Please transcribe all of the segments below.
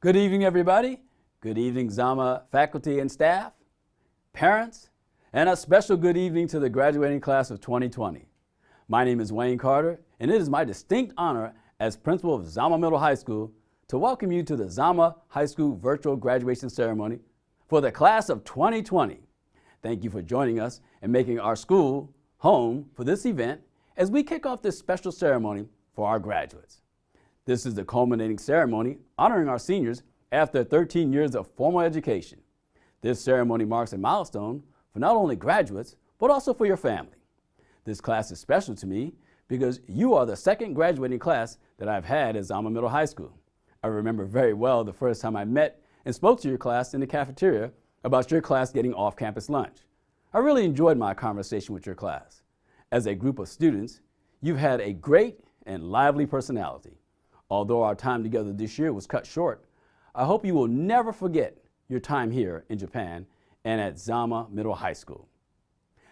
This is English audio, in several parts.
Good evening, everybody. Good evening, Zama faculty and staff, parents, and a special good evening to the graduating class of 2020. My name is Wayne Carter, and it is my distinct honor as principal of Zama Middle High School to welcome you to the Zama High School virtual graduation ceremony for the class of 2020. Thank you for joining us and making our school home for this event as we kick off this special ceremony for our graduates. This is the culminating ceremony honoring our seniors after 13 years of formal education. This ceremony marks a milestone for not only graduates, but also for your family. This class is special to me because you are the second graduating class that I've had at Zama Middle High School. I remember very well the first time I met and spoke to your class in the cafeteria about your class getting off-campus lunch. I really enjoyed my conversation with your class. As a group of students, you've had a great and lively personality. Although our time together this year was cut short, I hope you will never forget your time here in Japan and at Zama Middle High School.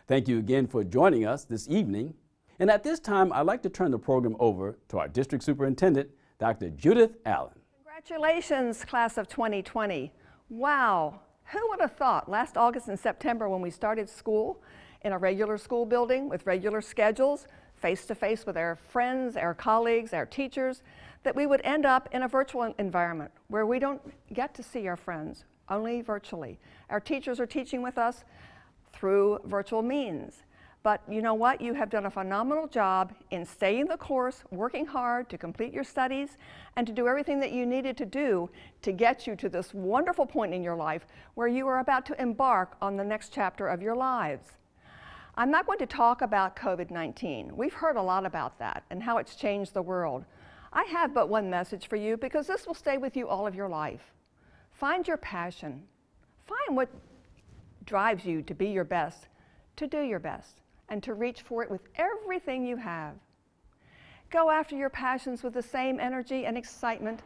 Thank you again for joining us this evening. And at this time, I'd like to turn the program over to our District Superintendent, Dr. Judith Allen. Congratulations, class of 2020. Wow, who would have thought last August and September when we started school in a regular school building with regular schedules, face-to-face with our friends, our colleagues, our teachers, that we would end up in a virtual environment where we don't get to see our friends, only virtually. Our teachers are teaching with us through virtual means. But you know what? You have done a phenomenal job in staying the course, working hard to complete your studies, and to do everything that you needed to do to get you to this wonderful point in your life where you are about to embark on the next chapter of your lives. I'm not going to talk about COVID-19. We've heard a lot about that and how it's changed the world. I have but one message for you because this will stay with you all of your life. Find your passion. Find what drives you to be your best, to do your best, and to reach for it with everything you have. Go after your passions with the same energy and excitement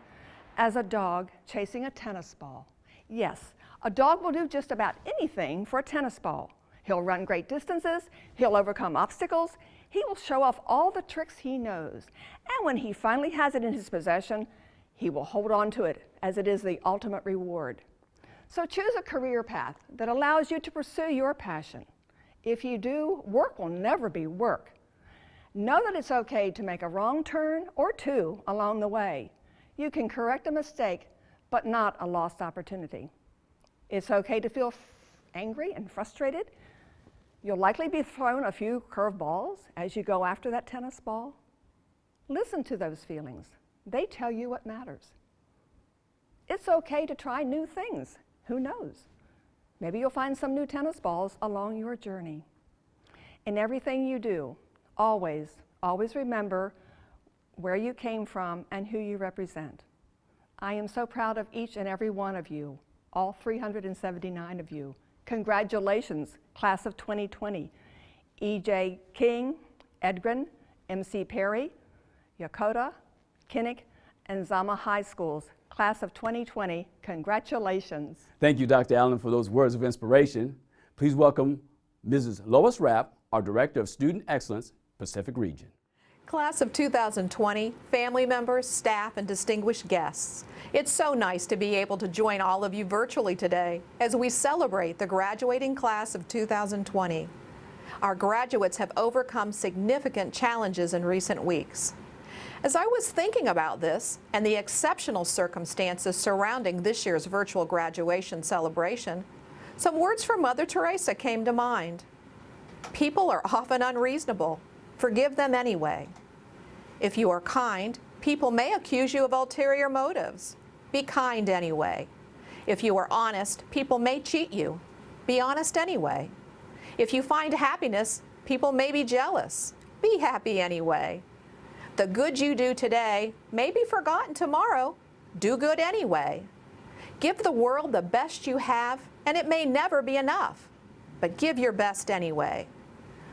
as a dog chasing a tennis ball. Yes, a dog will do just about anything for a tennis ball. He'll run great distances, he'll overcome obstacles, he will show off all the tricks he knows. And when he finally has it in his possession, he will hold on to it as it is the ultimate reward. So choose a career path that allows you to pursue your passion. If you do, work will never be work. Know that it's okay to make a wrong turn or two along the way. You can correct a mistake, but not a lost opportunity. It's okay to feel angry and frustrated. You'll likely be thrown a few curveballs as you go after that tennis ball. Listen to those feelings. They tell you what matters. It's okay to try new things. Who knows? Maybe you'll find some new tennis balls along your journey. In everything you do, always remember where you came from and who you represent. I am so proud of each and every one of you, all 379 of you. Congratulations, class of 2020. E.J. King, Edgren, M.C. Perry, Yokota, Kinnick, and Zama High Schools. Class of 2020, congratulations. Thank you, Dr. Allen, for those words of inspiration. Please welcome Mrs. Lois Rapp, our Director of Student Excellence, Pacific Region. Class of 2020, family members, staff, and distinguished guests. It's so nice to be able to join all of you virtually today as we celebrate the graduating class of 2020. Our graduates have overcome significant challenges in recent weeks. As I was thinking about this and the exceptional circumstances surrounding this year's virtual graduation celebration, some words from Mother Teresa came to mind. People are often unreasonable. Forgive them anyway. If you are kind, people may accuse you of ulterior motives. Be kind anyway. If you are honest, people may cheat you. Be honest anyway. If you find happiness, people may be jealous. Be happy anyway. The good you do today may be forgotten tomorrow. Do good anyway. Give the world the best you have, and it may never be enough. But give your best anyway.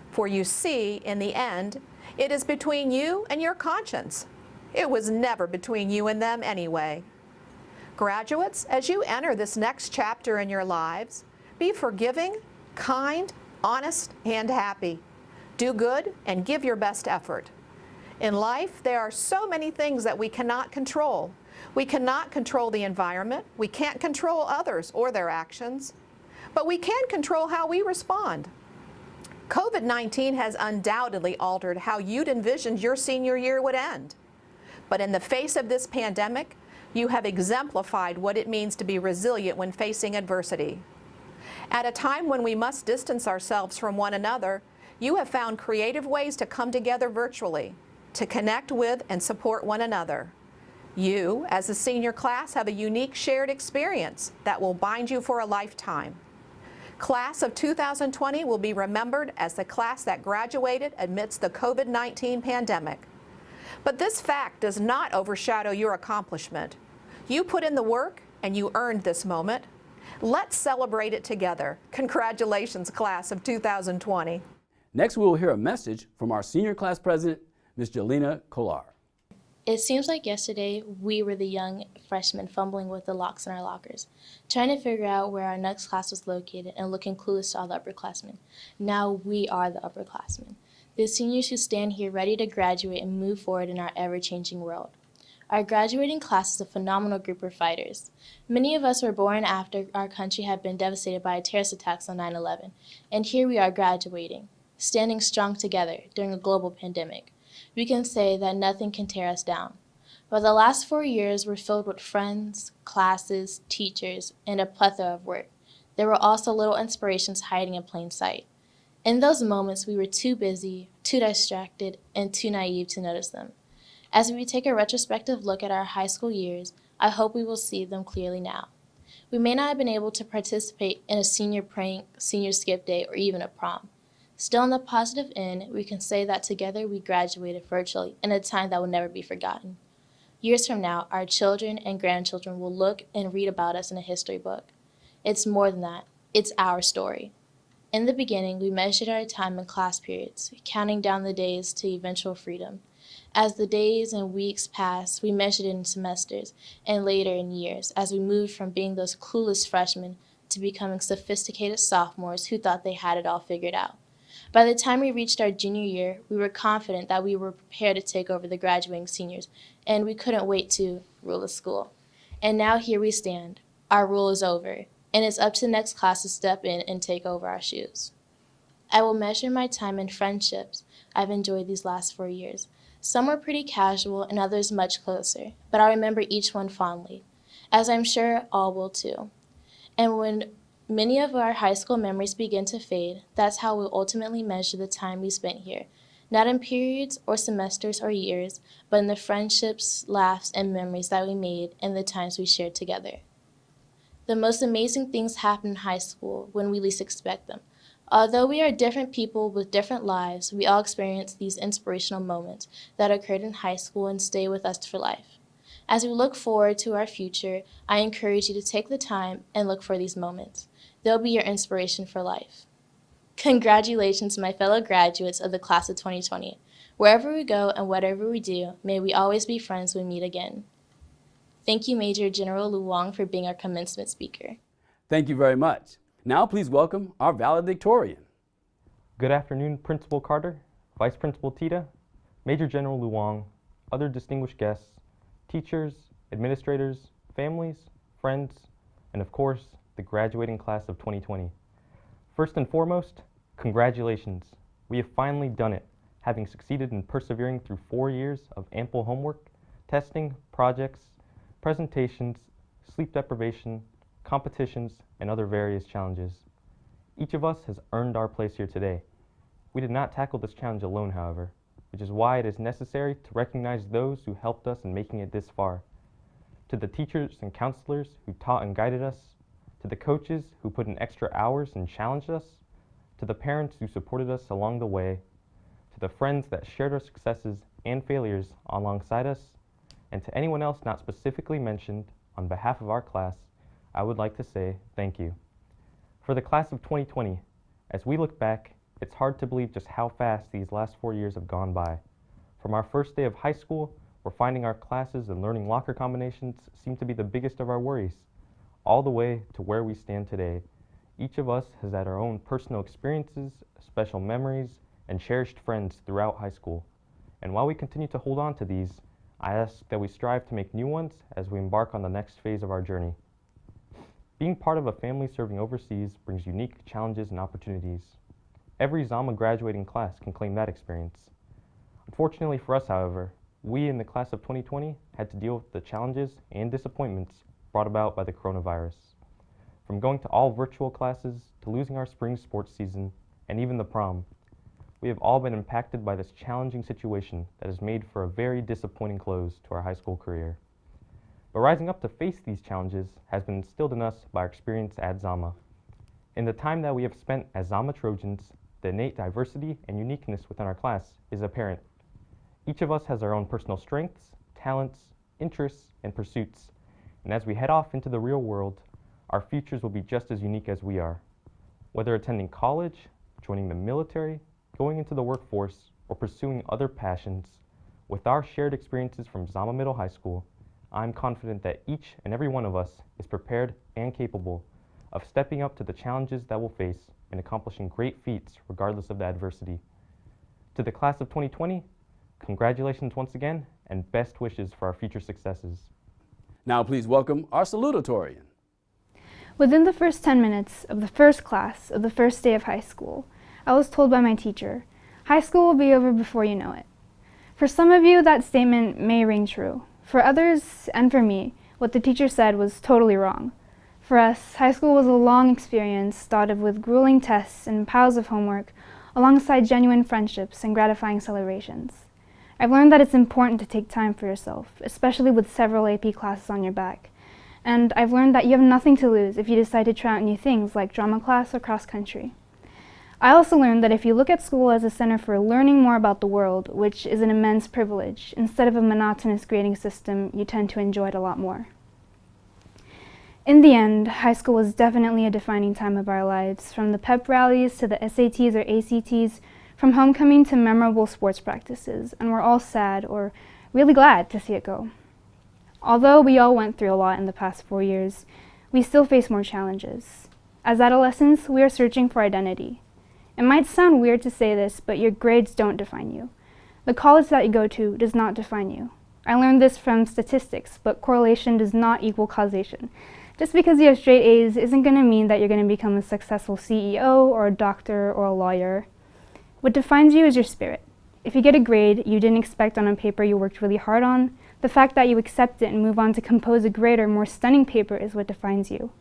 For you see, in the end, it is between you and your conscience. It was never between you and them anyway. Graduates, as you enter this next chapter in your lives, be forgiving, kind, honest, and happy. Do good and give your best effort. In life, there are so many things that we cannot control, We cannot control the environment. We can't control others or their actions, but we can control how we respond. COVID-19 has undoubtedly altered how you'd envisioned your senior year would end. But in the face of this pandemic, you have exemplified what it means to be resilient when facing adversity. At a time when we must distance ourselves from one another, you have found creative ways to come together virtually, to connect with and support one another. You, as a senior class, have a unique shared experience that will bind you for a lifetime. Class of 2020 will be remembered as the class that graduated amidst the COVID-19 pandemic. But this fact does not overshadow your accomplishment. You put in the work and you earned this moment. Let's celebrate it together. Congratulations, class of 2020. Next, we will hear a message from our senior class president, Ms. Jalina Colar. It seems like yesterday we were the young freshmen fumbling with the locks in our lockers, trying to figure out where our next class was located and looking clueless to all the upperclassmen. Now we are the upperclassmen, the seniors who stand here ready to graduate and move forward in our ever-changing world. Our graduating class is a phenomenal group of fighters. Many of us were born after our country had been devastated by terrorist attacks on 9/11, and here we are graduating, standing strong together during a global pandemic. We can say that nothing can tear us down. But the last 4 years were filled with friends, classes, teachers, and a plethora of work. There were also little inspirations hiding in plain sight. In those moments, we were too busy, too distracted, and too naive to notice them. As we take a retrospective look at our high school years, I hope we will see them clearly now. We may not have been able to participate in a senior prank, senior skip day, or even a prom. Still, on the positive end, we can say that together we graduated virtually in a time that will never be forgotten. Years from now, our children and grandchildren will look and read about us in a history book. It's more than that. It's our story. In the beginning, we measured our time in class periods, counting down the days to eventual freedom. As the days and weeks passed, we measured it in semesters, and later in years, as we moved from being those clueless freshmen to becoming sophisticated sophomores who thought they had it all figured out. By the time we reached our junior year, we were confident that we were prepared to take over the graduating seniors, and we couldn't wait to rule the school. And now here we stand. Our rule is over, and it's up to the next class to step in and take over our shoes. I will measure my time in friendships I've enjoyed these last 4 years. Some were pretty casual and others much closer, but I remember each one fondly, as I'm sure all will too. And when many of our high school memories begin to fade, that's how we'll ultimately measure the time we spent here, not in periods or semesters or years, but in the friendships, laughs, and memories that we made and the times we shared together. The most amazing things happen in high school when we least expect them. Although we are different people with different lives, we all experience these inspirational moments that occurred in high school and stay with us for life. As we look forward to our future, I encourage you to take the time and look for these moments. They'll be your inspiration for life. Congratulations, my fellow graduates of the class of 2020. Wherever we go and whatever we do, may we always be friends when we meet again. Thank you, Major General Luong, for being our commencement speaker. Thank you very much. Now please welcome our valedictorian. Good afternoon, Principal Carter, Vice Principal Tita, Major General Luong, other distinguished guests, teachers, administrators, families, friends, and of course, the graduating class of 2020. First and foremost, congratulations. We have finally done it, having succeeded in persevering through 4 years of ample homework, testing, projects, presentations, sleep deprivation, competitions, and other various challenges. Each of us has earned our place here today. We did not tackle this challenge alone, however, which is why it is necessary to recognize those who helped us in making it this far. To the teachers and counselors who taught and guided us, to the coaches who put in extra hours and challenged us, to the parents who supported us along the way, to the friends that shared our successes and failures alongside us, and to anyone else not specifically mentioned, on behalf of our class, I would like to say thank you. For the class of 2020, as we look back, it's hard to believe just how fast these last 4 years have gone by. From our first day of high school, where finding our classes and learning locker combinations seemed to be the biggest of our worries, all the way to where we stand today. Each of us has had our own personal experiences, special memories, and cherished friends throughout high school. And while we continue to hold on to these, I ask that we strive to make new ones as we embark on the next phase of our journey. Being part of a family serving overseas brings unique challenges and opportunities. Every Zama graduating class can claim that experience. Unfortunately for us, however, we in the class of 2020 had to deal with the challenges and disappointments brought about by the coronavirus. From going to all virtual classes to losing our spring sports season and even the prom, we have all been impacted by this challenging situation that has made for a very disappointing close to our high school career. But rising up to face these challenges has been instilled in us by our experience at Zama. In the time that we have spent as Zama Trojans, the innate diversity and uniqueness within our class is apparent. Each of us has our own personal strengths, talents, interests, and pursuits, and as we head off into the real world, our futures will be just as unique as we are. Whether attending college, joining the military, going into the workforce, or pursuing other passions, with our shared experiences from Zama Middle High School, I'm confident that each and every one of us is prepared and capable of stepping up to the challenges that we'll face and accomplishing great feats regardless of the adversity. To the class of 2020, congratulations once again and best wishes for our future successes. Now please welcome our Salutatorian. Within the first 10 minutes of the first class of the first day of high school, I was told by my teacher, "High school will be over before you know it." For some of you, that statement may ring true. For others, and for me, what the teacher said was totally wrong. For us, high school was a long experience dotted with grueling tests and piles of homework, alongside genuine friendships and gratifying celebrations. I've learned that it's important to take time for yourself, especially with several AP classes on your back. And I've learned that you have nothing to lose if you decide to try out new things like drama class or cross country. I also learned that if you look at school as a center for learning more about the world, which is an immense privilege, instead of a monotonous grading system, you tend to enjoy it a lot more. In the end, high school was definitely a defining time of our lives, from the pep rallies to the SATs or ACTs, from homecoming to memorable sports practices, and we're all sad or really glad to see it go. Although we all went through a lot in the past 4 years, we still face more challenges. As adolescents, we are searching for identity. It might sound weird to say this, but your grades don't define you. The college that you go to does not define you. I learned this from statistics, but correlation does not equal causation. Just because you have straight A's isn't going to mean that you're going to become a successful CEO or a doctor or a lawyer. What defines you is your spirit. If you get a grade you didn't expect on a paper you worked really hard on, the fact that you accept it and move on to compose a greater, more stunning paper is what defines you.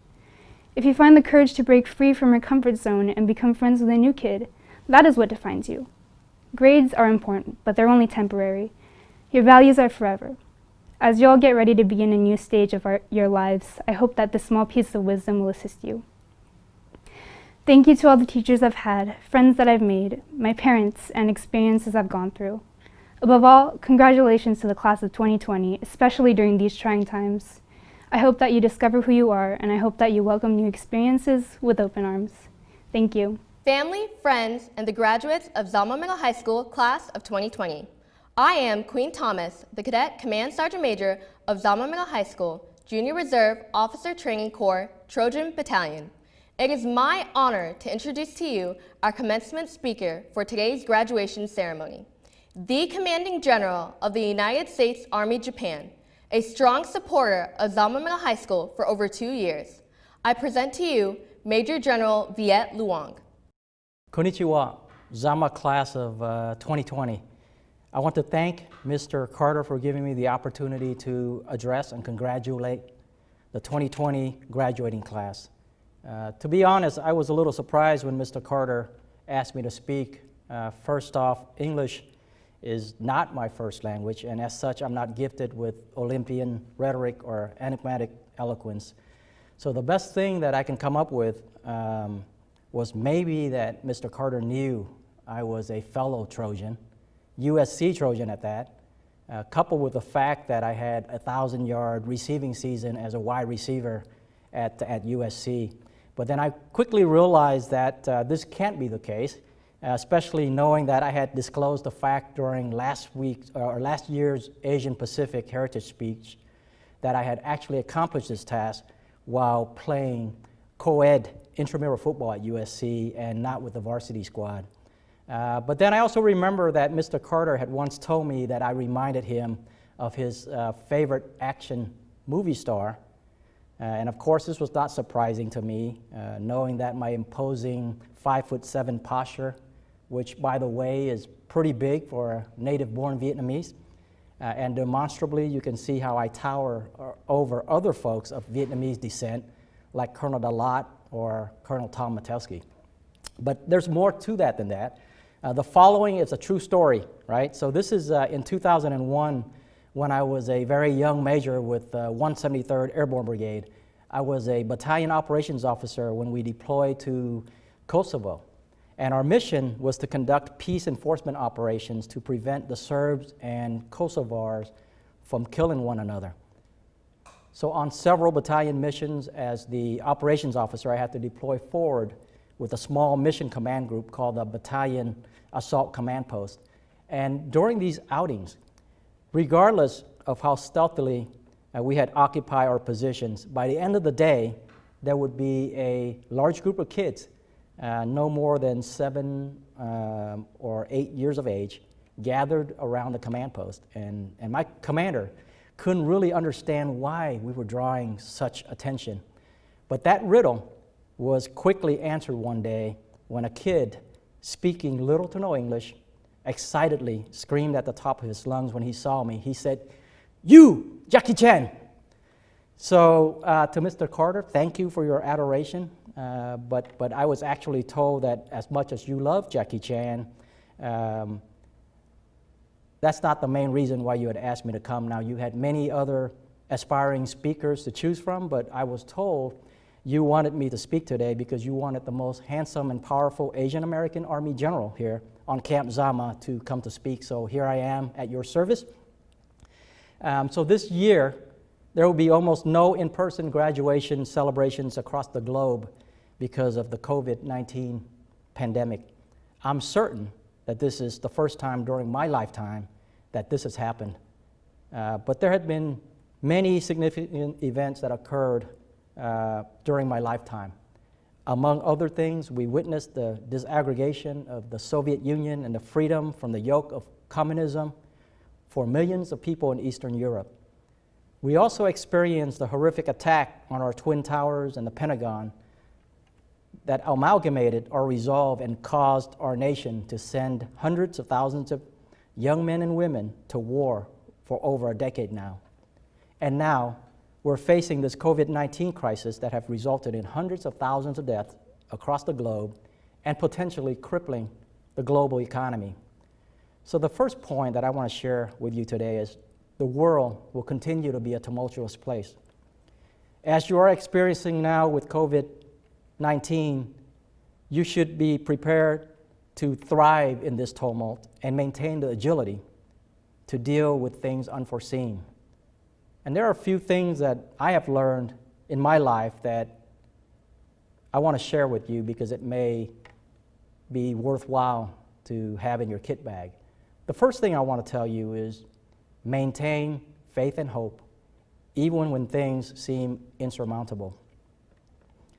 If you find the courage to break free from your comfort zone and become friends with a new kid, that is what defines you. Grades are important, but they're only temporary. Your values are forever. As you all get ready to begin a new stage of your lives, I hope that this small piece of wisdom will assist you. Thank you to all the teachers I've had, friends that I've made, my parents, and experiences I've gone through. Above all, congratulations to the class of 2020, especially during these trying times. I hope that you discover who you are, and I hope that you welcome new experiences with open arms. Thank you. Family, friends, and the graduates of Zama Middle High School class of 2020. I am Queen Thomas, the Cadet Command Sergeant Major of Zama Middle High School, Junior Reserve Officer Training Corps, Trojan Battalion. It is my honor to introduce to you our commencement speaker for today's graduation ceremony, the Commanding General of the United States Army Japan, a strong supporter of Zama Middle High School for over 2 years. I present to you Major General Viet Luong. Konnichiwa, Zama class of 2020. I want to thank Mr. Carter for giving me the opportunity to address and congratulate the 2020 graduating class. To be honest, I was a little surprised when Mr. Carter asked me to speak. First off, English is not my first language, and as such, I'm not gifted with Olympian rhetoric or enigmatic eloquence. So the best thing that I can come up with was maybe that Mr. Carter knew I was a fellow Trojan, USC Trojan at that, coupled with the fact that I had a 1,000-yard receiving season as a wide receiver at USC. But then I quickly realized that this can't be the case, especially knowing that I had disclosed the fact during last year's Asian Pacific Heritage speech that I had actually accomplished this task while playing co-ed intramural football at USC and not with the varsity squad. But then I also remember that Mr. Carter had once told me that I reminded him of his favorite action movie star. And of course, this was not surprising to me, knowing that my imposing 5'7" posture, which by the way is pretty big for a native-born Vietnamese, and demonstrably you can see how I tower over other folks of Vietnamese descent, like Colonel Dalat or Colonel Tom Metelsky. But there's more to that than that. The following is a true story, right? So this is in 2001 when I was a very young major with 173rd Airborne Brigade. I was a battalion operations officer when we deployed to Kosovo. And our mission was to conduct peace enforcement operations to prevent the Serbs and Kosovars from killing one another. So on several battalion missions as the operations officer, I had to deploy forward with a small mission command group called the Battalion Assault Command Post. And during these outings, regardless of how stealthily we had occupied our positions, by the end of the day, there would be a large group of kids, no more than 7 or 8 years of age, gathered around the command post. And my commander couldn't really understand why we were drawing such attention. But that riddle was quickly answered one day when a kid, speaking little to no English, excitedly screamed at the top of his lungs when he saw me. He said, "You, Jackie Chan!" So to Mr. Carter, thank you for your adoration, but I was actually told that as much as you love Jackie Chan, that's not the main reason why you had asked me to come. Now, you had many other aspiring speakers to choose from, but I was told you wanted me to speak today because you wanted the most handsome and powerful Asian American Army general here on Camp Zama to come to speak. So here I am at your service. So this year, there will be almost no in-person graduation celebrations across the globe because of the COVID-19 pandemic. I'm certain that this is the first time during my lifetime that this has happened. But there had been many significant events that occurred during my lifetime. Among other things, we witnessed the disaggregation of the Soviet Union and the freedom from the yoke of communism for millions of people in Eastern Europe. We also experienced the horrific attack on our Twin Towers and the Pentagon that amalgamated our resolve and caused our nation to send hundreds of thousands of young men and women to war for over a decade now. And now, we're facing this COVID-19 crisis that have resulted in hundreds of thousands of deaths across the globe and potentially crippling the global economy. So the first point that I want to share with you today is the world will continue to be a tumultuous place. As you are experiencing now with COVID-19, you should be prepared to thrive in this tumult and maintain the agility to deal with things unforeseen. And there are a few things that I have learned in my life that I want to share with you because it may be worthwhile to have in your kit bag. The first thing I want to tell you is maintain faith and hope, even when things seem insurmountable.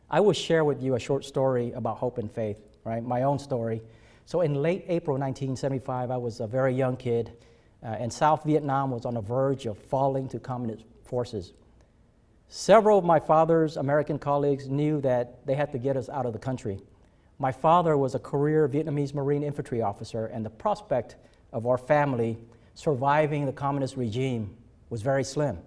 I will share with you a short story about hope and faith, right? My own story. So in late April 1975, I was a very young kid, and South Vietnam was on the verge of falling to communist forces. Several of my father's American colleagues knew that they had to get us out of the country. My father was a career Vietnamese Marine infantry officer, and the prospect of our family surviving the communist regime was very slim.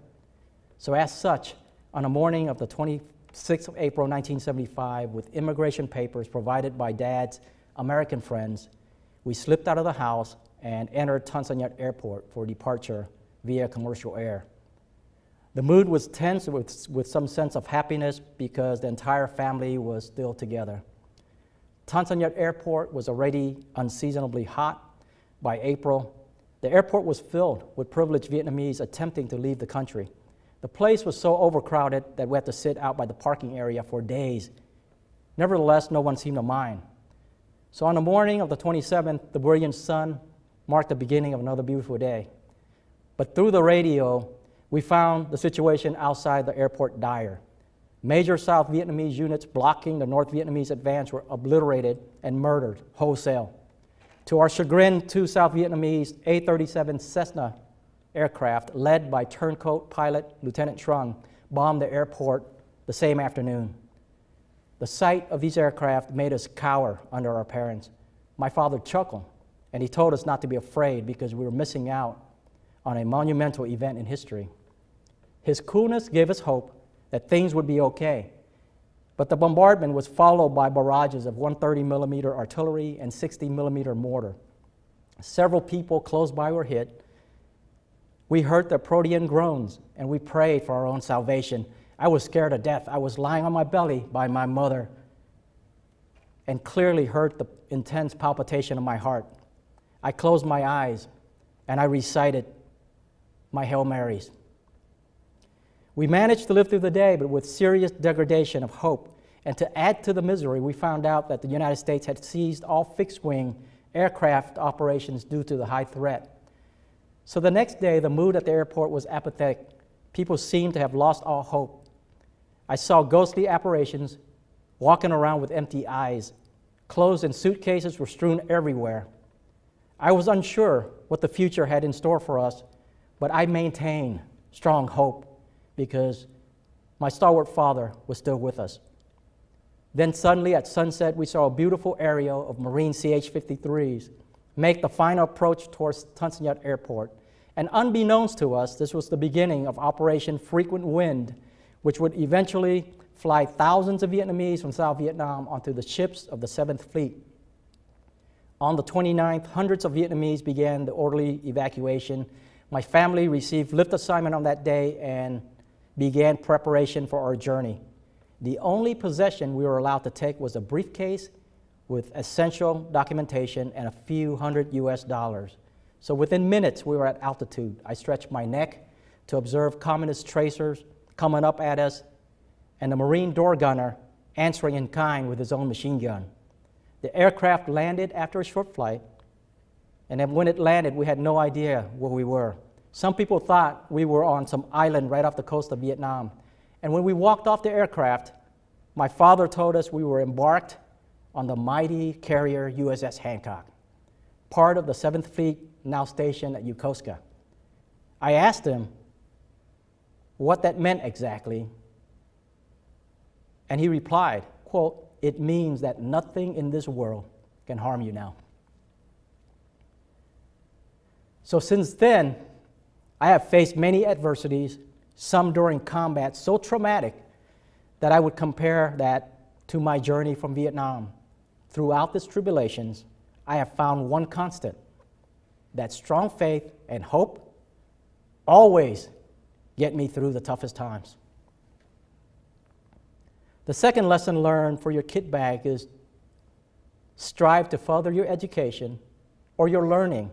So as such, on the morning of the 26th of April 1975, with immigration papers provided by Dad's American friends, we slipped out of the house and entered Tan Son Nhut Airport for departure via commercial air. The mood was tense with some sense of happiness because the entire family was still together. Tan Son Nhut Airport was already unseasonably hot. By April, the airport was filled with privileged Vietnamese attempting to leave the country. The place was so overcrowded that we had to sit out by the parking area for days. Nevertheless, no one seemed to mind. So on the morning of the 27th, the brilliant sun marked the beginning of another beautiful day. But through the radio, we found the situation outside the airport dire. Major South Vietnamese units blocking the North Vietnamese advance were obliterated and murdered wholesale. To our chagrin, 2 South Vietnamese A-37 Cessna aircraft led by turncoat pilot Lieutenant Trung bombed the airport the same afternoon. The sight of these aircraft made us cower under our parents. My father chuckled, and he told us not to be afraid because we were missing out on a monumental event in history. His coolness gave us hope that things would be okay. But the bombardment was followed by barrages of 130mm artillery and 60mm mortar. Several people close by were hit. We heard their protean groans, and we prayed for our own salvation. I was scared to death. I was lying on my belly by my mother and clearly heard the intense palpitation of my heart. I closed my eyes, and I recited my Hail Marys. We managed to live through the day, but with serious degradation of hope. And to add to the misery, we found out that the United States had seized all fixed-wing aircraft operations due to the high threat. So the next day, the mood at the airport was apathetic. People seemed to have lost all hope. I saw ghostly apparitions walking around with empty eyes. Clothes and suitcases were strewn everywhere. I was unsure what the future had in store for us, but I maintained strong hope because my stalwart father was still with us. Then suddenly at sunset, we saw a beautiful aerial of Marine CH-53s make the final approach towards Tan Son Nhat Airport. And unbeknownst to us, this was the beginning of Operation Frequent Wind, which would eventually fly thousands of Vietnamese from South Vietnam onto the ships of the 7th Fleet. On the 29th, hundreds of Vietnamese began the orderly evacuation. My family received lift assignment on that day and began preparation for our journey. The only possession we were allowed to take was a briefcase with essential documentation and a few hundred US. So within minutes, we were at altitude. I stretched my neck to observe communist tracers coming up at us and the Marine door gunner answering in kind with his own machine gun. The aircraft landed after a short flight, and then when it landed, we had no idea where we were. Some people thought we were on some island right off the coast of Vietnam. And when we walked off the aircraft, my father told us we were embarked on the mighty carrier USS Hancock, part of the 7th Fleet now stationed at Yokosuka. I asked him what that meant exactly, and he replied, quote, "It means that nothing in this world can harm you now." So since then, I have faced many adversities, some during combat so traumatic that I would compare that to my journey from Vietnam. Throughout these tribulations, I have found one constant, that strong faith and hope always get me through the toughest times. The second lesson learned for your kit bag is strive to further your education or your learning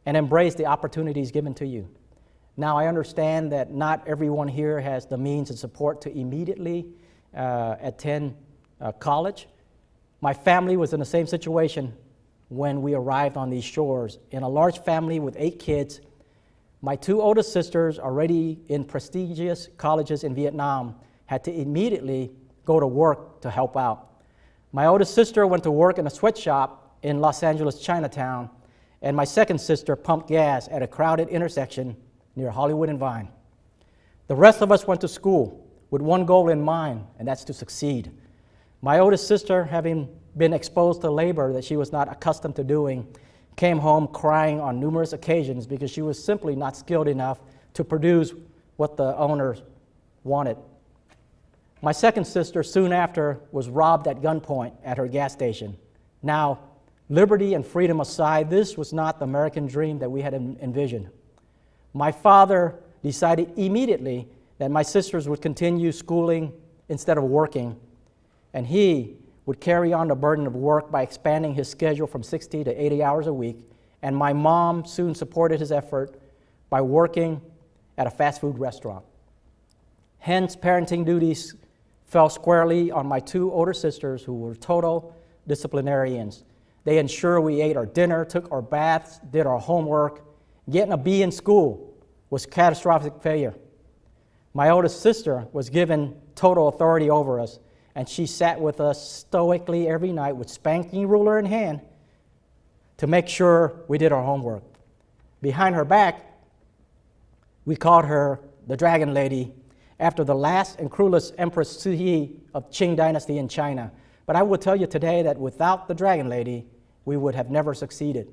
and embrace the opportunities given to you. Now, I understand that not everyone here has the means and support to immediately attend college. My family was in the same situation when we arrived on these shores. In a large family with 8 kids, my 2 oldest sisters, already in prestigious colleges in Vietnam, had to immediately go to work to help out. My oldest sister went to work in a sweatshop in Los Angeles, Chinatown, and my second sister pumped gas at a crowded intersection near Hollywood and Vine. The rest of us went to school with one goal in mind, and that's to succeed. My oldest sister, having been exposed to labor that she was not accustomed to doing, came home crying on numerous occasions because she was simply not skilled enough to produce what the owners wanted. My second sister, soon after, was robbed at gunpoint at her gas station. Now, liberty and freedom aside, this was not the American dream that we had envisioned. My father decided immediately that my sisters would continue schooling instead of working, and he would carry on the burden of work by expanding his schedule from 60 to 80 hours a week, and my mom soon supported his effort by working at a fast food restaurant. Hence, parenting duties fell squarely on my 2 older sisters who were total disciplinarians. They ensured we ate our dinner, took our baths, did our homework. Getting a B in school was catastrophic failure. My oldest sister was given total authority over us, and she sat with us stoically every night with spanking ruler in hand to make sure we did our homework. Behind her back, We called her the Dragon Lady after the last and cruelest Empress Suyi of Qing Dynasty in China. But I will tell you today that without the Dragon Lady, we would have never succeeded.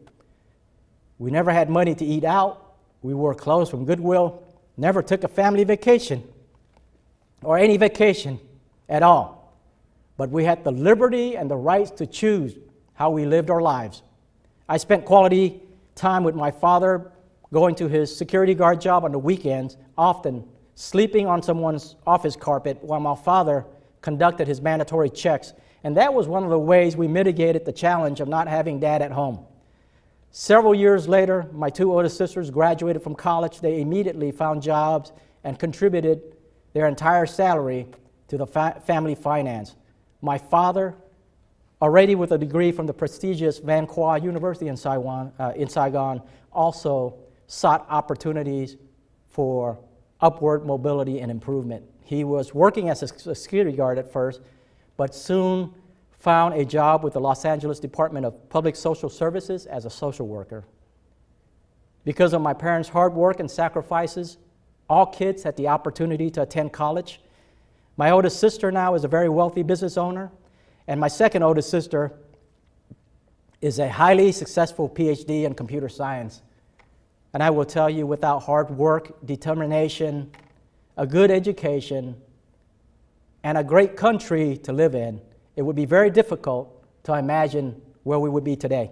We never had money to eat out. We wore clothes from Goodwill, never took a family vacation or any vacation at all. But we had the liberty and the rights to choose how we lived our lives. I spent quality time with my father, going to his security guard job on the weekends, often sleeping on someone's office carpet while my father conducted his mandatory checks. And that was one of the ways we mitigated the challenge of not having dad at home. Several years later, my two older sisters graduated from college. They immediately found jobs and contributed their entire salary to the family finance. My father, already with a degree from the prestigious Van Qua University in Saigon, also sought opportunities for upward mobility and improvement. He was working as a security guard at first, but soon found a job with the Los Angeles Department of Public Social Services as a social worker. Because of my parents' hard work and sacrifices, all kids had the opportunity to attend college. My oldest sister now is a very wealthy business owner, and my second oldest sister is a highly successful PhD in computer science. And I will tell you, without hard work, determination, a good education, and a great country to live in, it would be very difficult to imagine where we would be today.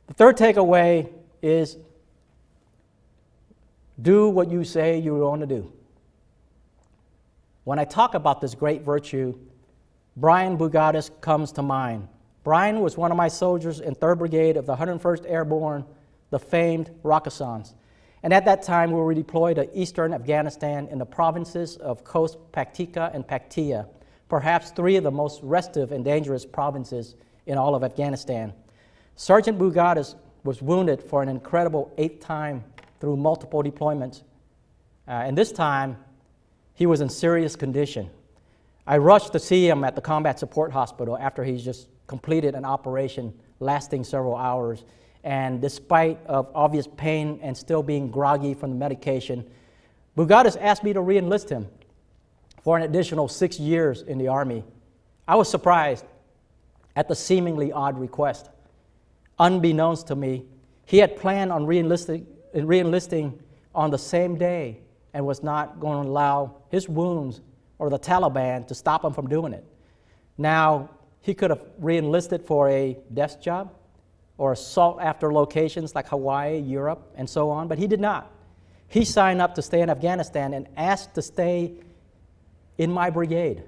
The third takeaway is do what you say you're going to do. When I talk about this great virtue, Brian Bugatis comes to mind. Brian was one of my soldiers in 3rd Brigade of the 101st Airborne, the famed Rakkasans. And at that time, we were deployed to eastern Afghanistan in the provinces of Khost, Paktika, and Paktia, perhaps 3 of the most restive and dangerous provinces in all of Afghanistan. Sergeant Bugatis was wounded for an incredible 8th time through multiple deployments. And this time, he was in serious condition. I rushed to see him at the Combat Support Hospital after he's just completed an operation lasting several hours. And despite of obvious pain and still being groggy from the medication, Bugatis asked me to re-enlist him for an additional 6 years in the Army. I was surprised at the seemingly odd request. Unbeknownst to me, he had planned on re-enlisting on the same day and was not going to allow his wounds or the Taliban to stop him from doing it. Now, he could have re-enlisted for a desk job or sought-after locations like Hawaii, Europe, and so on, but he did not. He signed up to stay in Afghanistan and asked to stay in my brigade.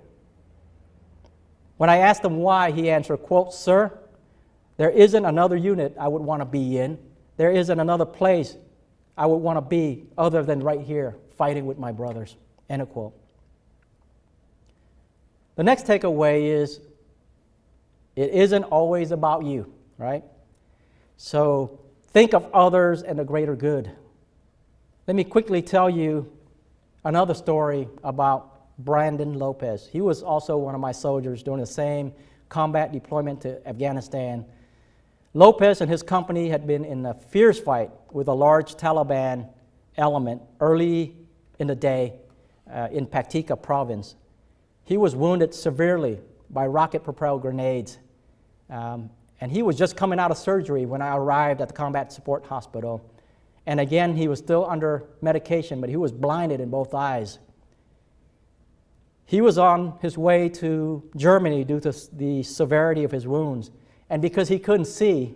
When I asked him why, he answered, quote, "Sir, there isn't another unit I would want to be in. There isn't another place I would want to be other than right here, fighting with my brothers," end of quote. The next takeaway is it isn't always about you, right? So think of others and the greater good. Let me quickly tell you another story about Brandon Lopez. He was also one of my soldiers during the same combat deployment to Afghanistan. Lopez and his company had been in a fierce fight with a large Taliban element early in the day in Paktika province. He was wounded severely by rocket-propelled grenades, and he was just coming out of surgery when I arrived at the Combat Support Hospital. And again, he was still under medication, but he was blinded in both eyes. He was on his way to Germany due to the severity of his wounds. And because he couldn't see,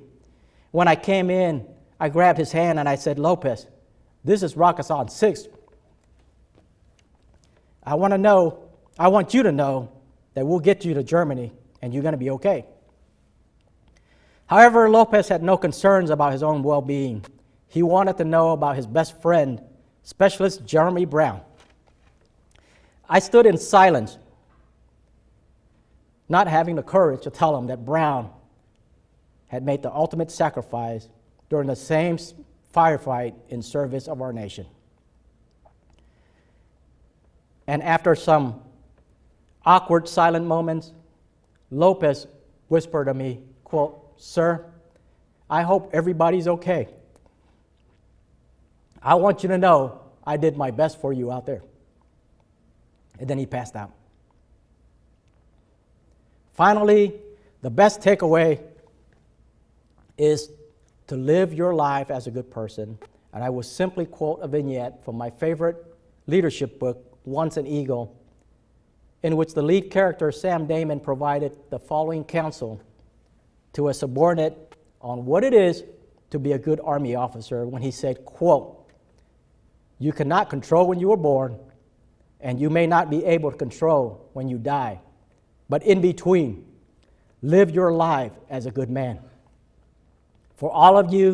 when I came in, I grabbed his hand and I said, "Lopez, this is Rakkasan 6. I want you to know that we'll get you to Germany and you're going to be okay." However, Lopez had no concerns about his own well-being. He wanted to know about his best friend, Specialist Jeremy Brown. I stood in silence, not having the courage to tell him that Brown had made the ultimate sacrifice during the same firefight in service of our nation. And after some awkward silent moments, Lopez whispered to me, quote, "Sir, I hope everybody's okay. I want you to know I did my best for you out there. And then he passed out. Finally, the best takeaway is to live your life as a good person. And I will simply quote a vignette from my favorite leadership book, Once an Eagle, in which the lead character, Sam Damon, provided the following counsel to a subordinate on what it is to be a good Army officer when he said, quote, "You cannot control when you were born, and you may not be able to control when you die. But in between, live your life as a good man." For all of you,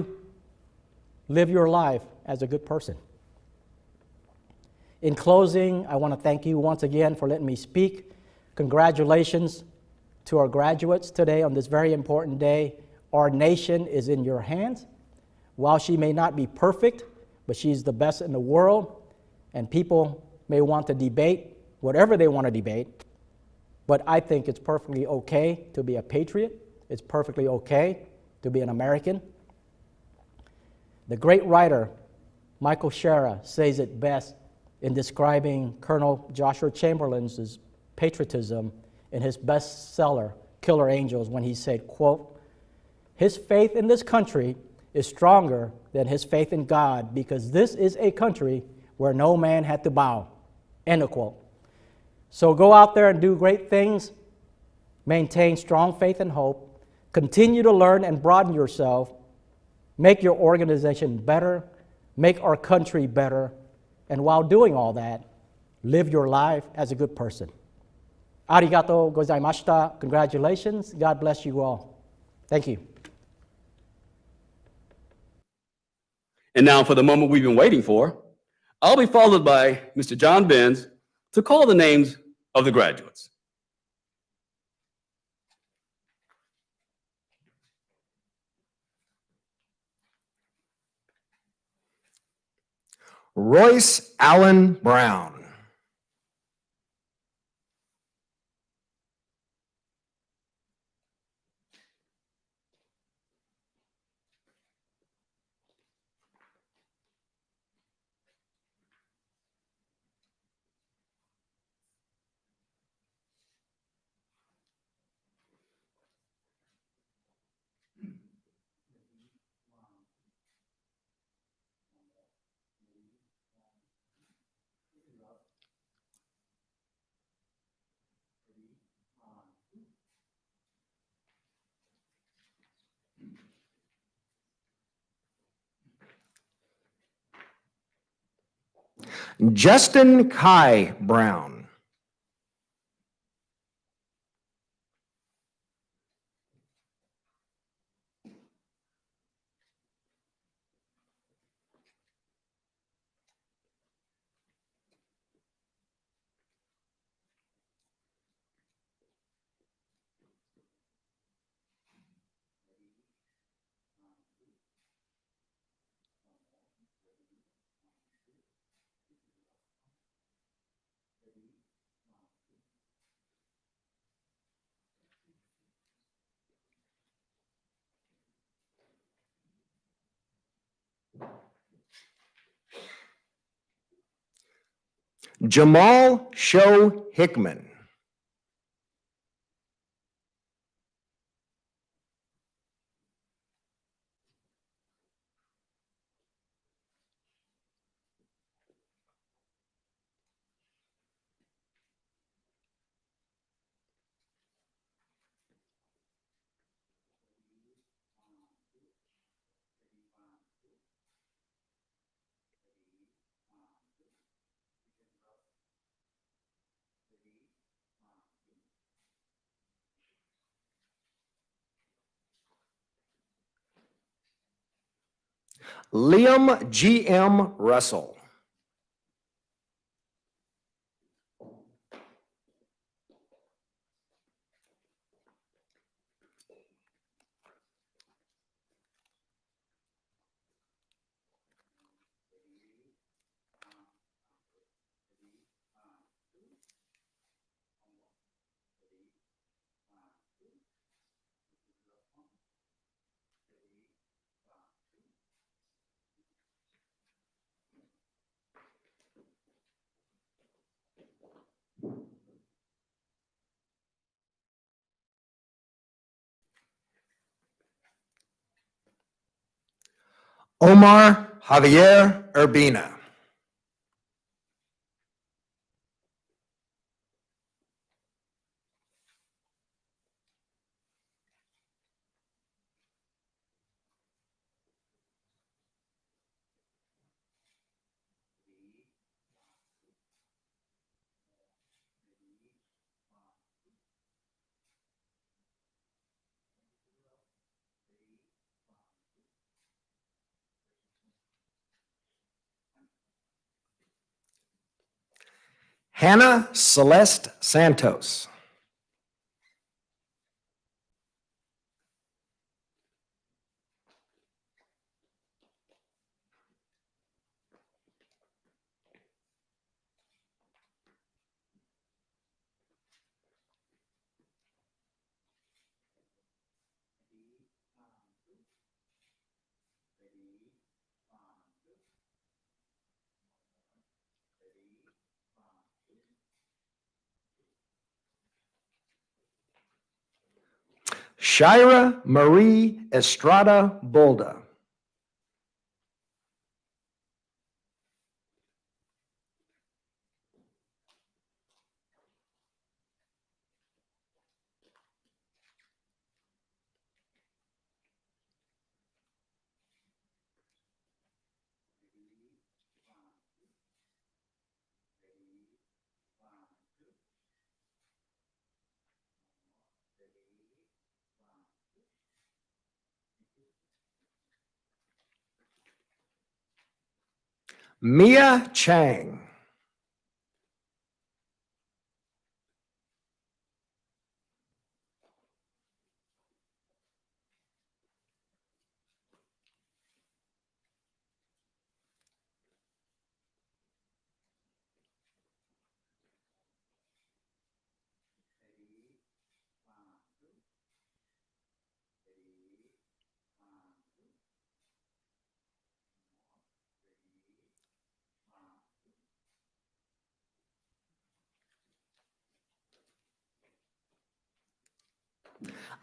live your life as a good person. In closing, I want to thank you once again for letting me speak. Congratulations to our graduates today on this very important day. Our nation is in your hands. While she may not be perfect, but she's the best in the world, and people may want to debate whatever they want to debate, but I think it's perfectly okay to be a patriot. It's perfectly okay to be an American. The great writer Michael Shara says it best in describing Colonel Joshua Chamberlain's patriotism in his bestseller, Killer Angels, when he said, quote, "His faith in this country is stronger than his faith in God, because this is a country where no man had to bow," end of quote. So go out there and do great things, maintain strong faith and hope, continue to learn and broaden yourself, make your organization better, make our country better, and while doing all that, live your life as a good person. Arigato gozaimashita. Congratulations. God bless you all. Thank you. And now for the moment we've been waiting for, I'll be followed by Mr. John Benz to call the names of the graduates. Royce Allen Brown. Justin Kai Brown. Jamal Sho Hickman. Liam G.M. Russell. Omar Javier Urbina. Hannah Celeste Santos. Shira Marie Estrada Bolda. Mia Chang.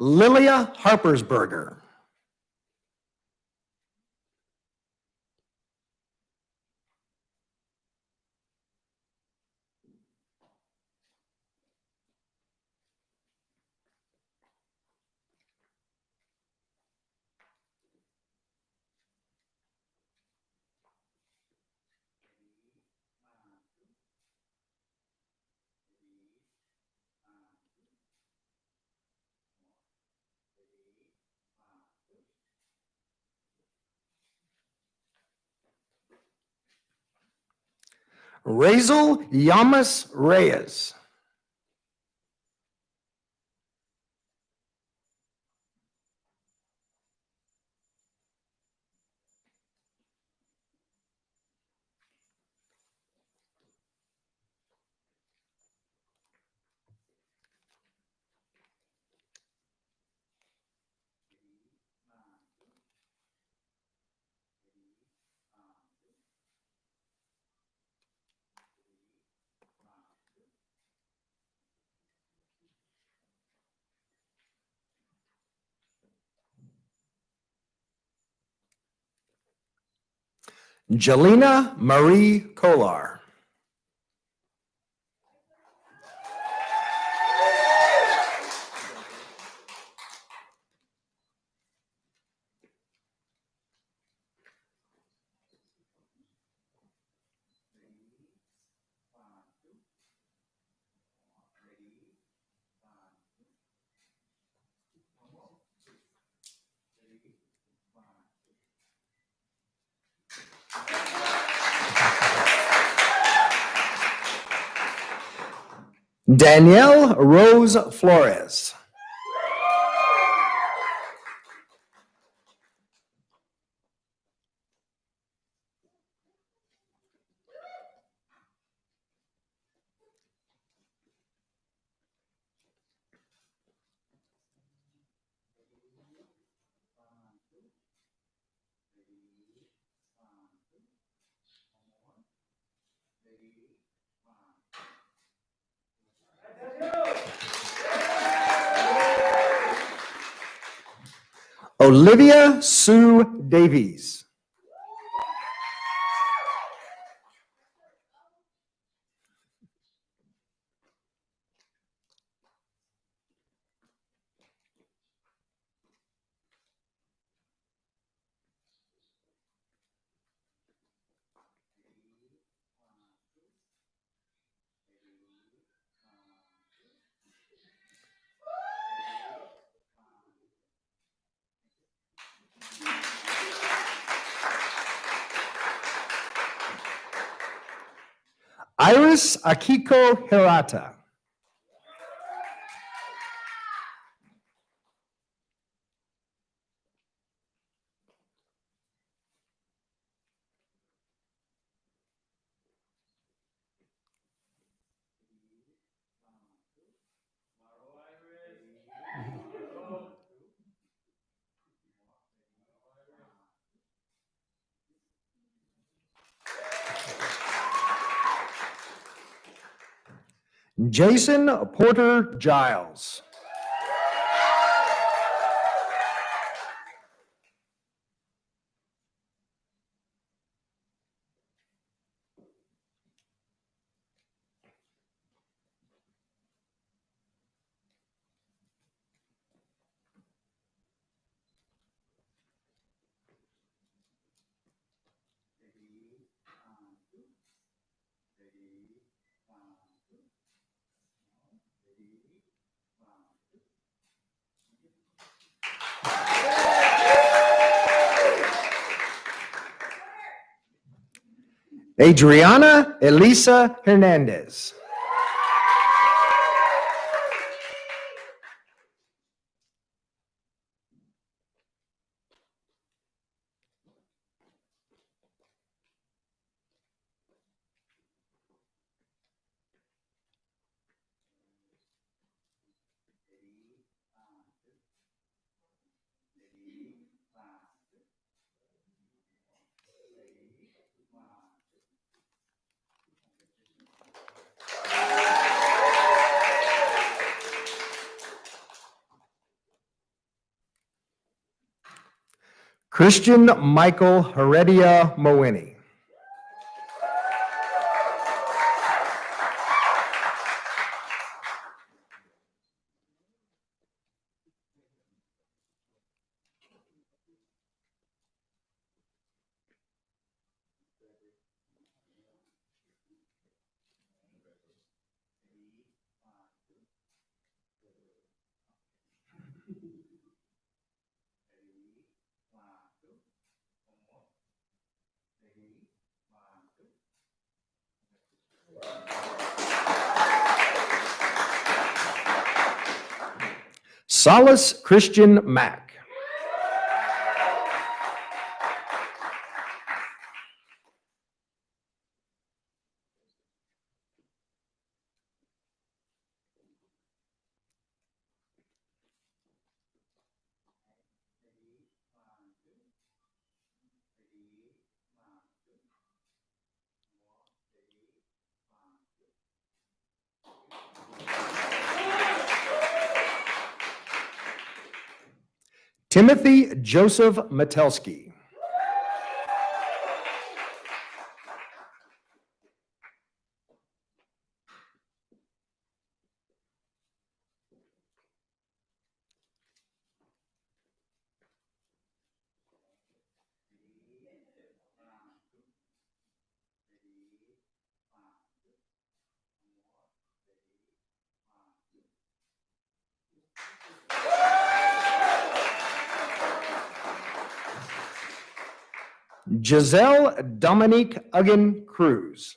Lilia Harpersberger. Razel Yamas Reyes. Jalina Marie Colar. Danielle Rose Flores. Olivia Sue Davies. Iris Akiko Hirata. Jason Porter Giles. Adriana Elisa Hernandez. Christian Michael Heredia Mowini. Solace Christian Mack. Timothy Joseph Metelsky. Giselle Dominique Uggan Cruz.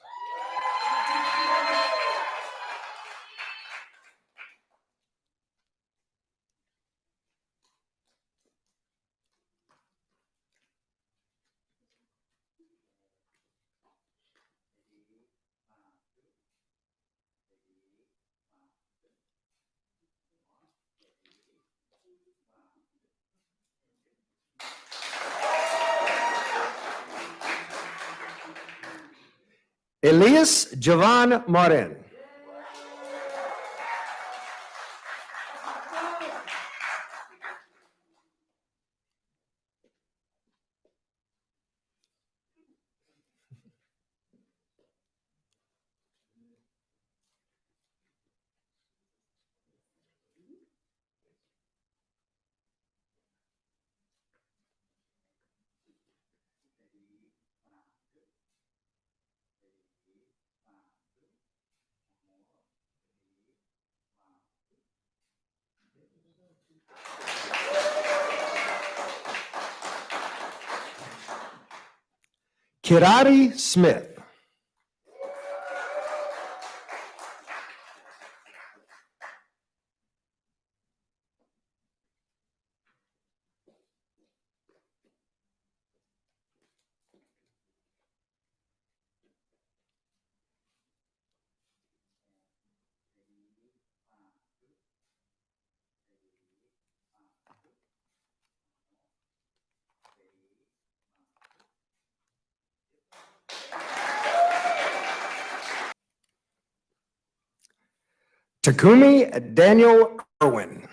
Elias Javan Marin. Kirari Smith. Takumi Daniel Irwin.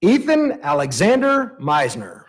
Ethan Alexander Meisner.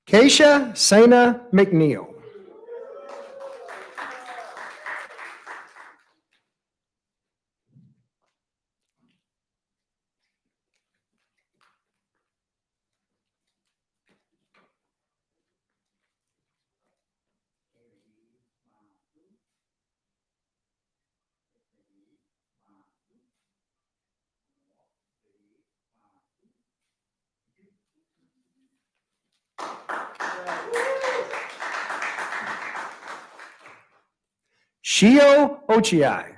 Keisha Sana McNeil. Shio Ochiai.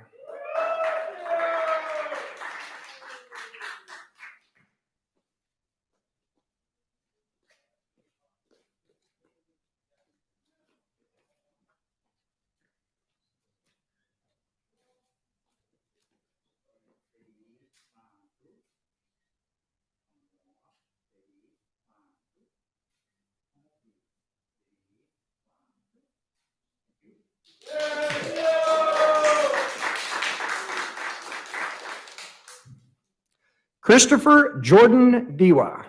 Christopher Jordan Diwa.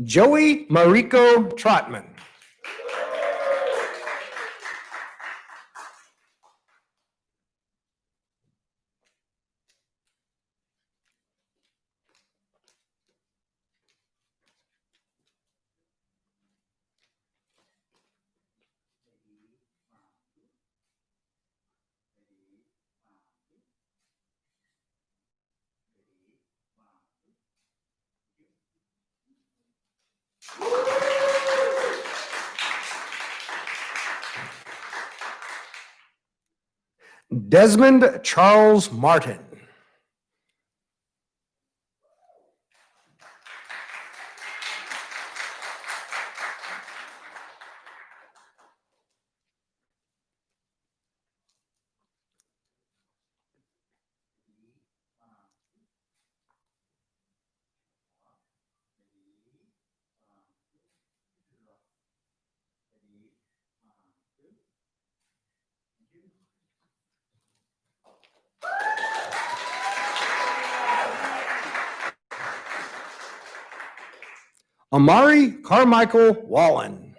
Joey Mariko Trotman. Desmond Charles Martin. Amari Carmichael Wallen.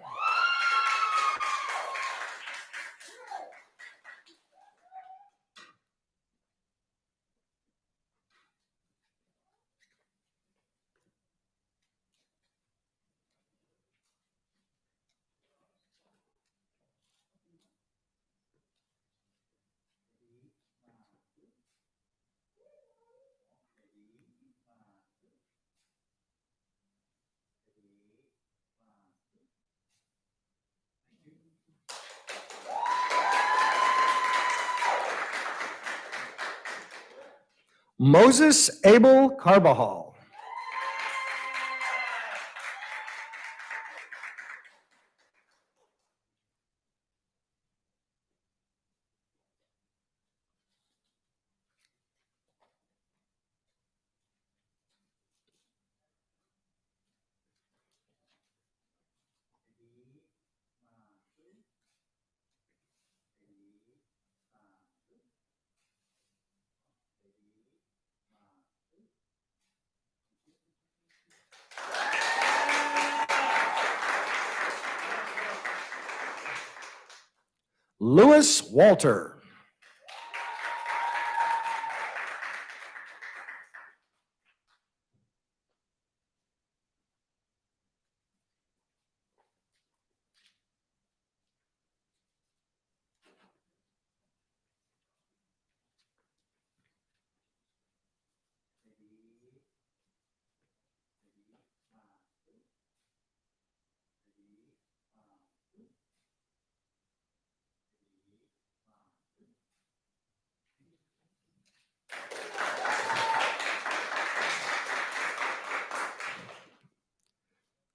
Moses Abel Carbajal. Lewis Walter.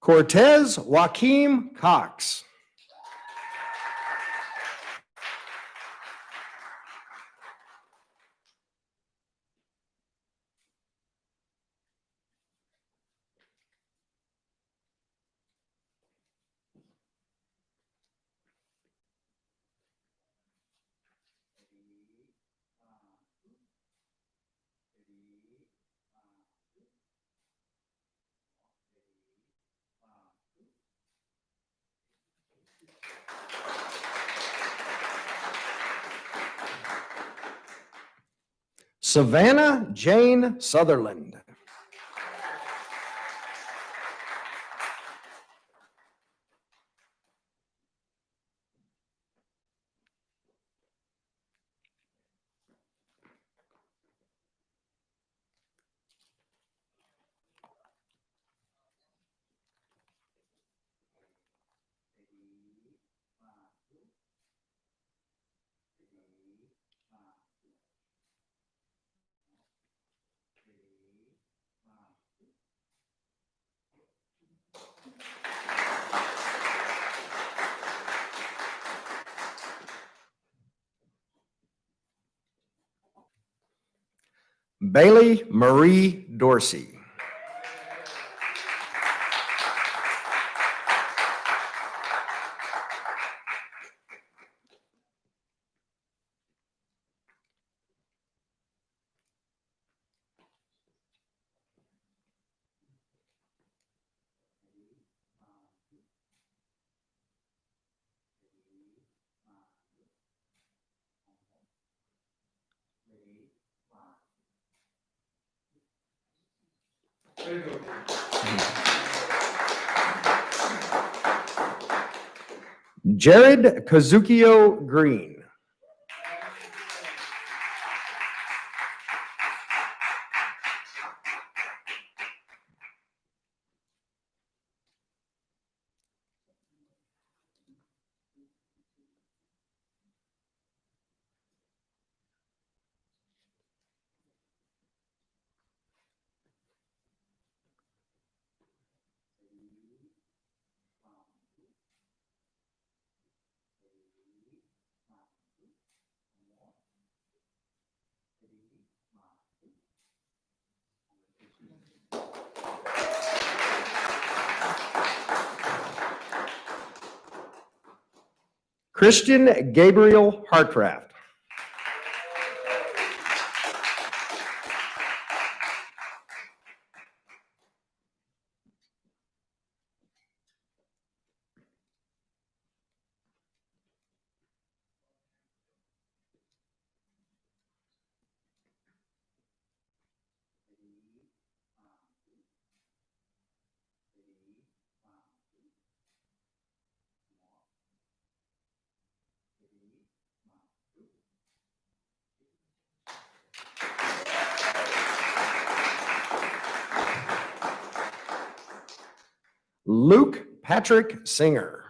Cortez Joaquim Cox. Savannah Jane Sutherland. Bailey Marie Dorsey. Jared Kazukio Green. Christian Gabriel Hartraft. Luke Patrick Singer.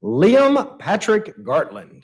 Liam Patrick Gartland.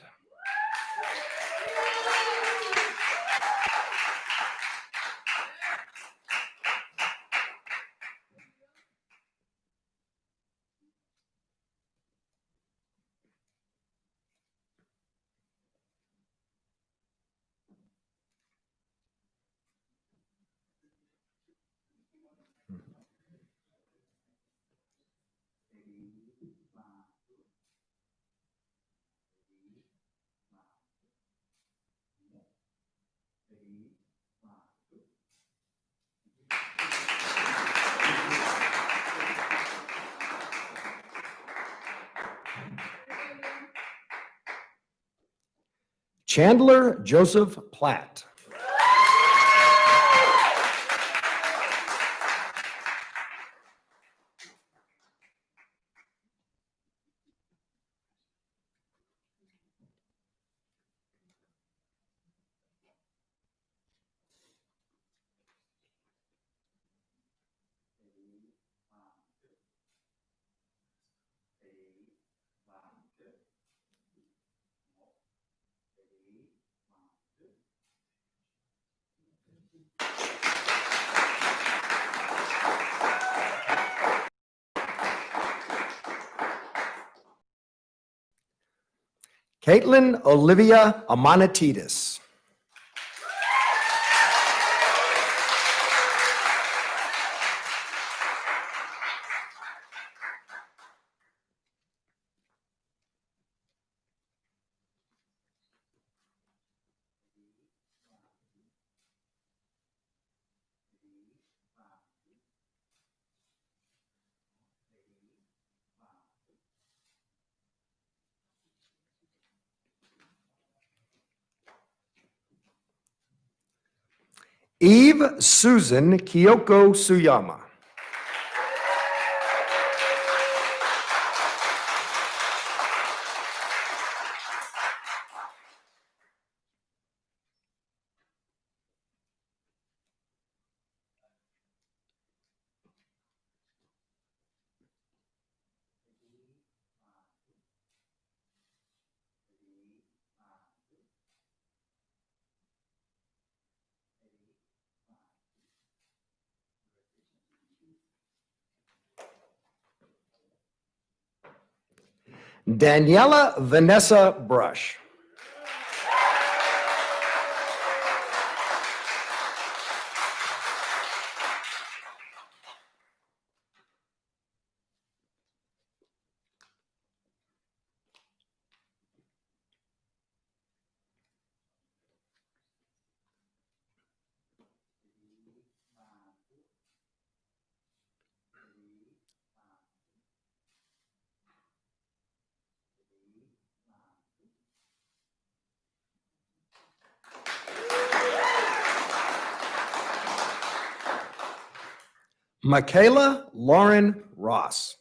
Chandler Joseph Platt. Caitlin Olivia Amanatidis. Eve Susan Kyoko Suyama. Daniela Vanessa Brush. Michaela Lauren Ross.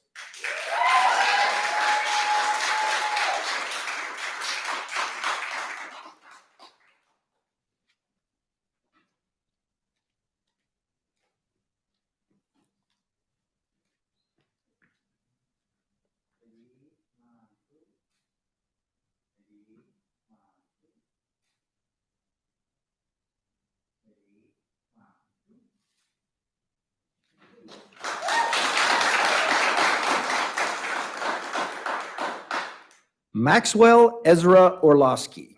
Maxwell Ezra Orlowski.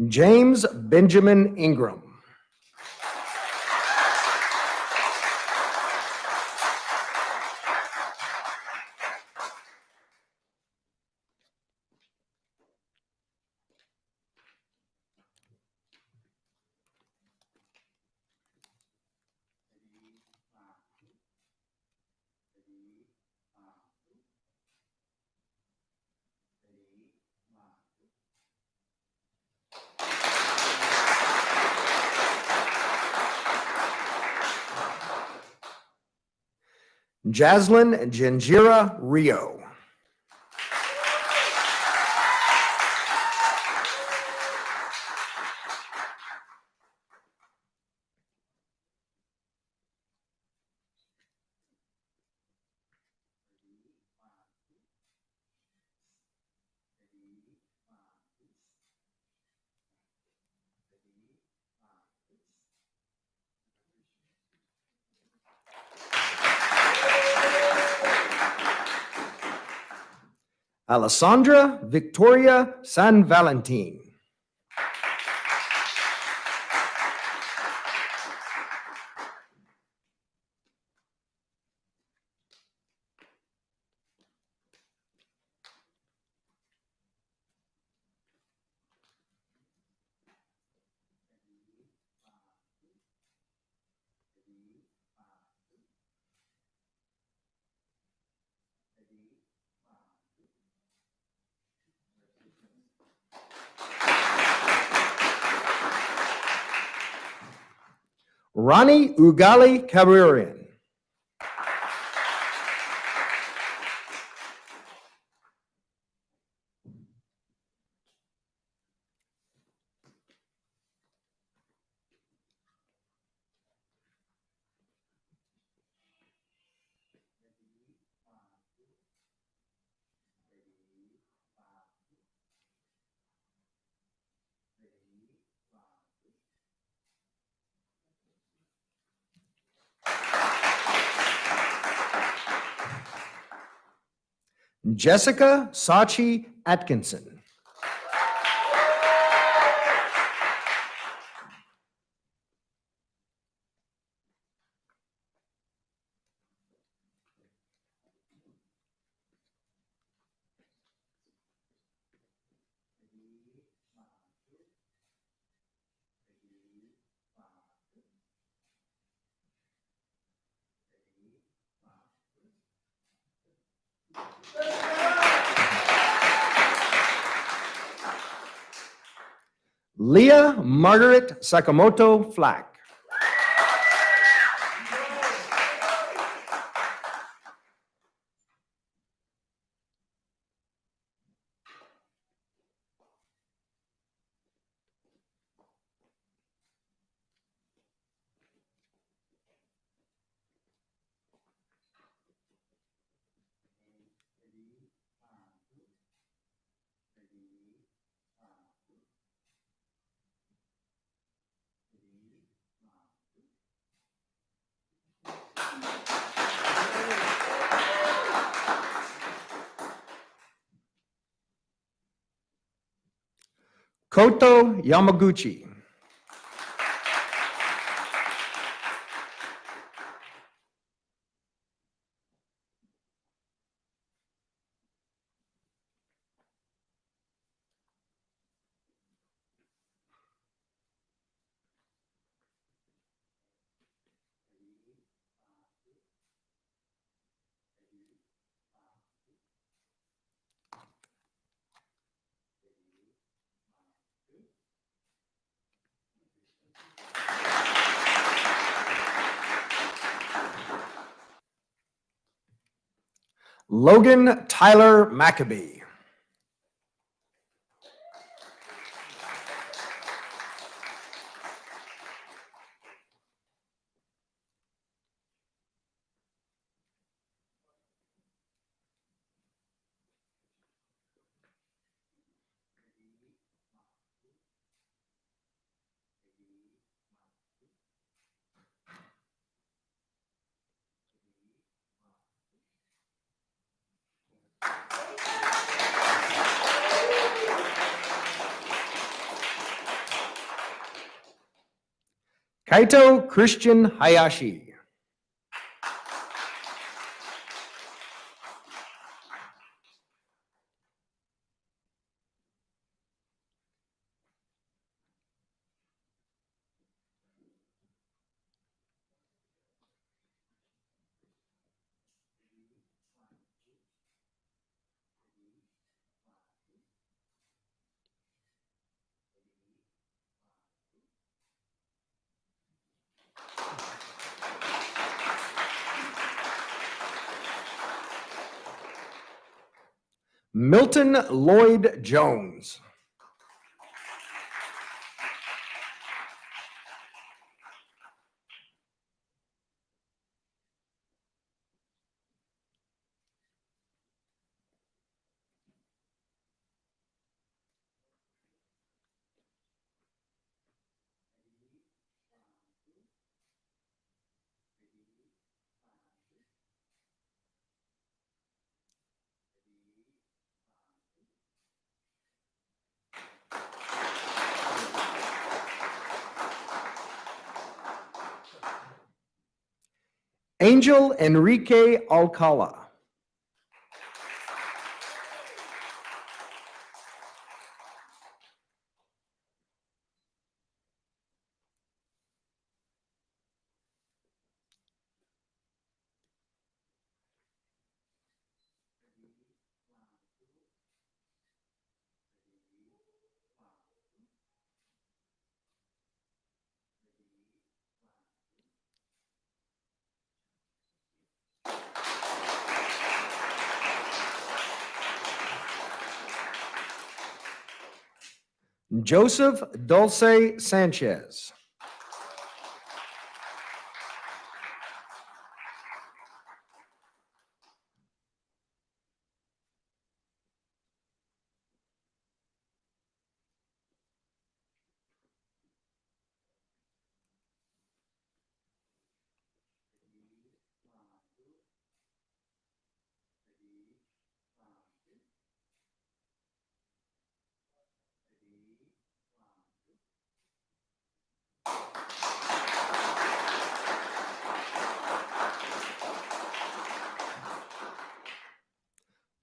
James Benjamin Ingram. Jaslyn Janjira Rio. Alessandra Victoria San Valentin. Ronnie Ugali Kaburian. Jessica Sachi Atkinson. Leah Margaret Sakamoto Flack. Koto Yamaguchi. Logan Tyler Maccabee. Kaito Christian Hayashi. Milton Lloyd Jones. Angel Enrique Alcala. Joseph Dulce Sanchez.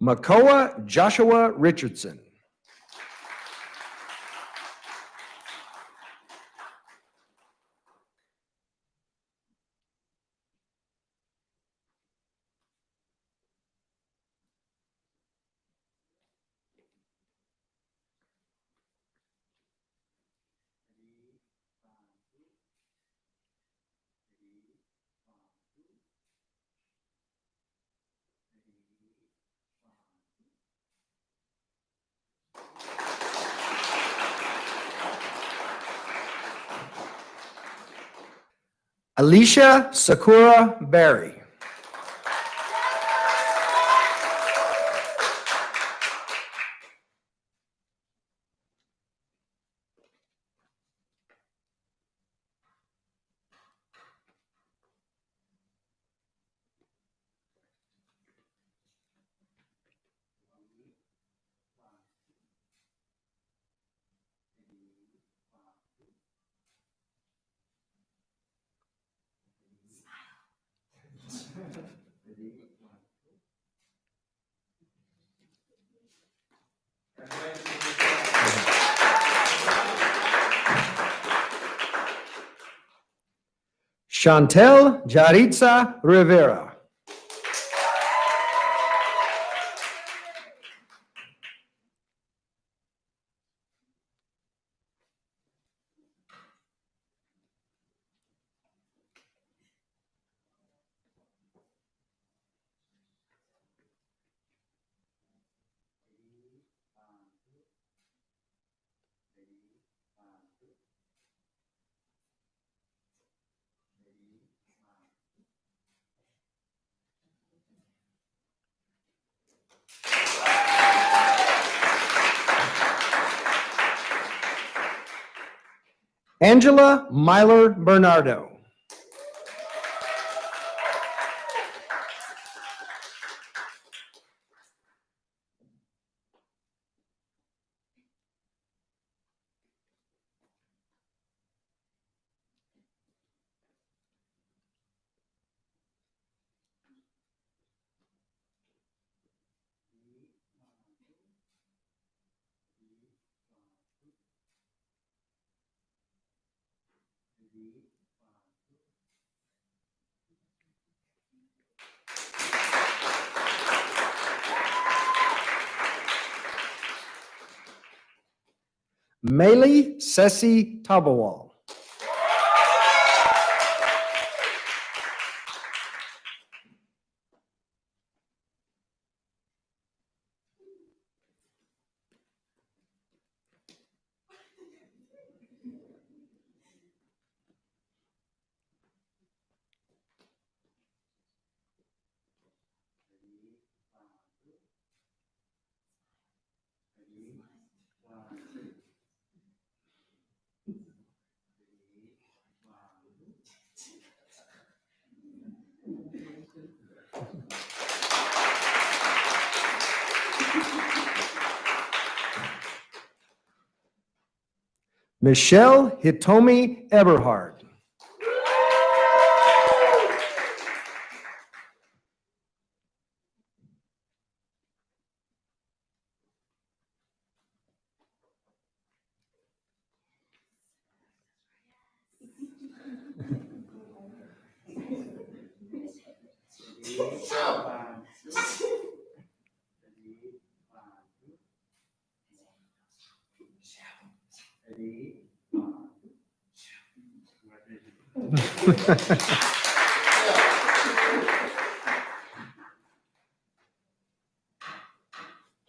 Makoa Joshua Richardson. Alicia Sakura Berry. Chantel Jaritza Rivera. Angela Myler Bernardo. Maylee Sessi Tabawal. Michelle Hitomi Eberhard.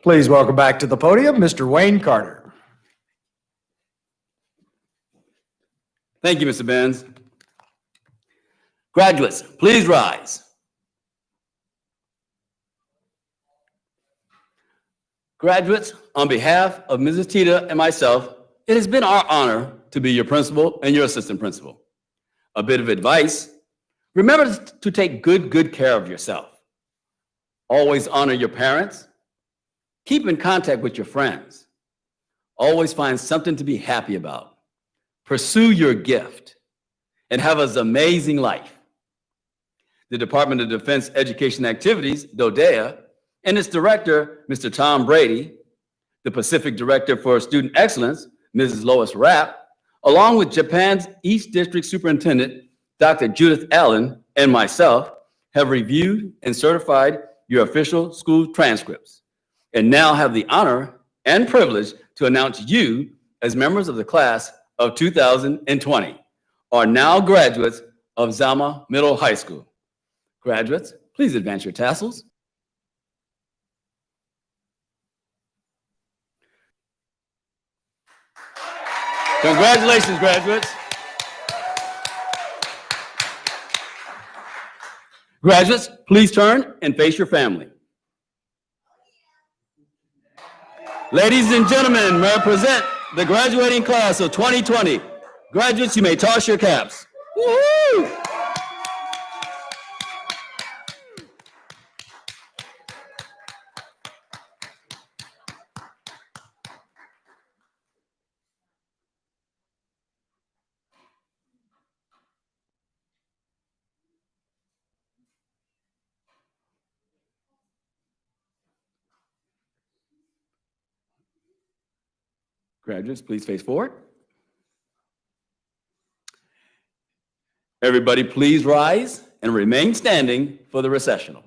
Please welcome back to the podium, Mr. Wayne Carter. Thank you, Mr. Benz. Graduates, please rise. Graduates, on behalf of Mrs. Tita and myself, it has been our honor to be your principal and your assistant principal. A bit of advice: remember to take good care of yourself. Always honor your parents. Keep in contact with your friends. Always find something to be happy about. Pursue your gift and have an amazing life. The Department of Defense Education Activities, DoDEA, and its director, Mr. Tom Brady, the Pacific Director for Student Excellence, Mrs. Lois Rapp, along with Japan's East District Superintendent, Dr. Judith Allen, and myself, have reviewed and certified your official school transcripts, and now have the honor and privilege to announce you as members of the class of 2020, are now graduates of Zama Middle High School. Graduates, please advance your tassels. Congratulations, graduates. Graduates, please turn and face your family. Ladies and gentlemen, may I present the graduating class of 2020. Graduates, you may toss your caps. Woo-hoo! Graduates, please face forward. Everybody, please rise and remain standing for the recessional.